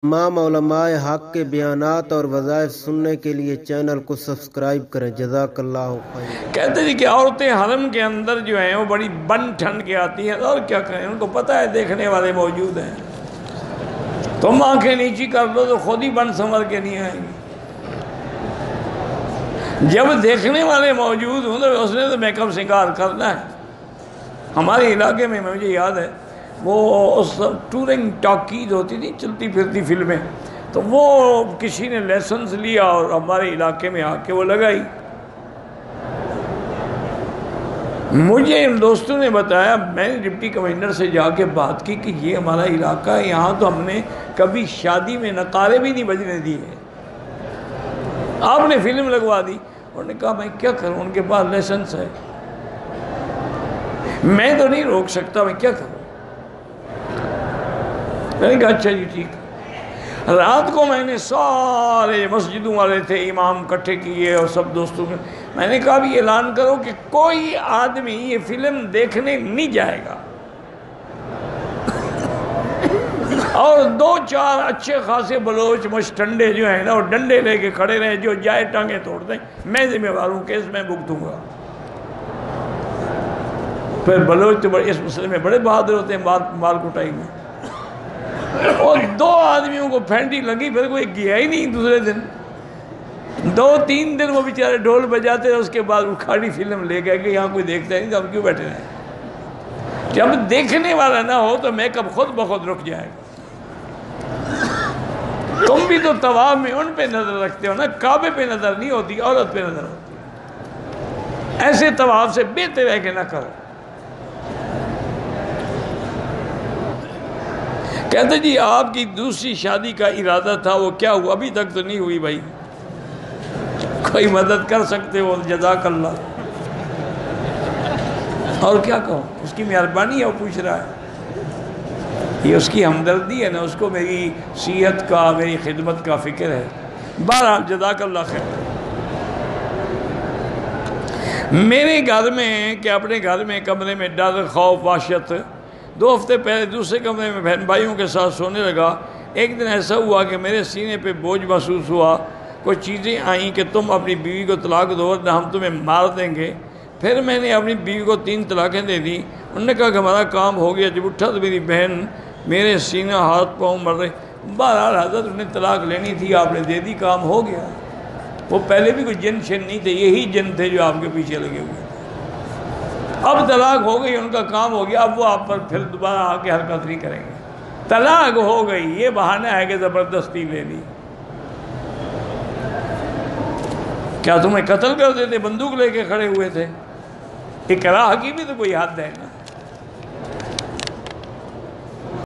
تمام علماء حق کے بیانات اور وظائف سننے کے لیے چینل کو سبسکرائب کریں۔ جزاک اللہ خیر۔ کہتے جی کہ عورتیں حرم کے اندر جو ہیں وہ بڑی بن ٹھن کے آتی ہیں، اور کیا کریں، ان کو پتہ ہے دیکھنے والے موجود ہیں، تم آنکھیں نیچی کر لو تو خود ہی بن سنور کے نہیں آئیں گی۔ جب دیکھنے والے موجود ہوں تو اس نے تو میک اپ سنگار کرنا ہے۔ ہمارے علاقے میں مجھے یاد ہے وہ اس ٹورنگ ٹاکیز ہوتی تھی، چلتی پھرتی فلمیں، تو وہ کسی نے لیسنس لیا اور ہمارے علاقے میں آ کے وہ لگائی۔ مجھے ان دوستوں نے بتایا، میں نے ڈپٹی کمشنر سے جا کے بات کی کہ یہ ہمارا علاقہ ہے، یہاں تو ہم نے کبھی شادی میں نقارے بھی نہیں بجنے دیے، آپ نے فلم لگوا دی۔ انہوں نے کہا میں کیا کروں، ان کے پاس لیسنس ہے، میں تو نہیں روک سکتا، میں کیا کروں۔ میں نے کہا اچھا جی ٹھیک۔ رات کو میں نے سارے مسجدوں والے تھے، امام اکٹھے کیے اور سب دوستوں کے، میں نے کہا بھی اعلان کرو کہ کوئی آدمی یہ فلم دیکھنے نہیں جائے گا، اور دو چار اچھے خاصے بلوچ مشٹنڈے جو ہیں نا وہ ڈنڈے لے کے کھڑے رہے، جو جائے ٹانگیں توڑ دیں، میں ذمہ دار ہوں، کیس میں بھگتوں گا۔ پھر بلوچ تو اس مسئلے میں بڑے بہادر ہوتے ہیں، مال کٹائی میں، اور دو آدمیوں کو پھینٹی لگی، پھر کوئی گیا ہی نہیں دوسرے دن، 2-3 دن وہ بیچارے ڈھول بجاتے رہے، اس کے بعد اکھاڑی فلم لے گئے کہ یہاں کوئی دیکھتا نہیں تو ہم کیوں بیٹھے رہے۔ جب دیکھنے والا نہ ہو تو میک اپ خود بخود رک جائے گا۔ تم بھی تو طواف میں ان پہ نظر رکھتے ہو نا، کعبے پہ نظر نہیں ہوتی، عورت پہ نظر ہوتی۔ ایسے طواف سے بہتر ہے کہ نہ کرو۔ کہتے جی آپ کی دوسری شادی کا ارادہ تھا، وہ کیا ہوا؟ ابھی تک تو نہیں ہوئی بھائی، کوئی مدد کر سکتے ہو جزاک اللہ۔ اور کیا کہوں، اس کی مہربانی ہے، وہ پوچھ رہا ہے، یہ اس کی ہمدردی ہے نا، اس کو میری صحت کا، میری خدمت کا فکر ہے۔ بہرحال جزاک اللہ خیر۔ میرے گھر میں کہ اپنے گھر میں کمرے میں ڈر، خوف، وحشت، 2 ہفتے پہلے دوسرے کمرے میں بہن بھائیوں کے ساتھ سونے لگا۔ ایک دن ایسا ہوا کہ میرے سینے پہ بوجھ محسوس ہوا، کچھ چیزیں آئیں کہ تم اپنی بیوی کو طلاق دو ورنہ ہم تمہیں مار دیں گے۔ پھر میں نے اپنی بیوی کو 3 طلاقیں دے دی۔ انہوں نے کہا کہ ہمارا کام ہو گیا۔ جب اٹھا تو میری بہن میرے سینہ، ہاتھ پاؤں مر رہے۔ بہرحال حضرت انہیں طلاق لینی تھی، آپ نے دے دی، کام ہو گیا۔ وہ پہلے بھی کوئی جن شن نہیں تھے، یہی جن تھے جو آپ کے پیچھے لگے ہوئے۔ اب طلاق ہو گئی، ان کا کام ہو گیا، اب وہ آپ پر پھر دوبارہ آ کے حرکت نہیں کریں گے۔ طلاق ہو گئی، یہ بہانہ ہے کہ زبردستی لے لی۔ کیا تمہیں قتل کر دیتے؟ بندوق لے کے کھڑے ہوئے تھے، اکراہ کی بھی تو کوئی حد ہے نا۔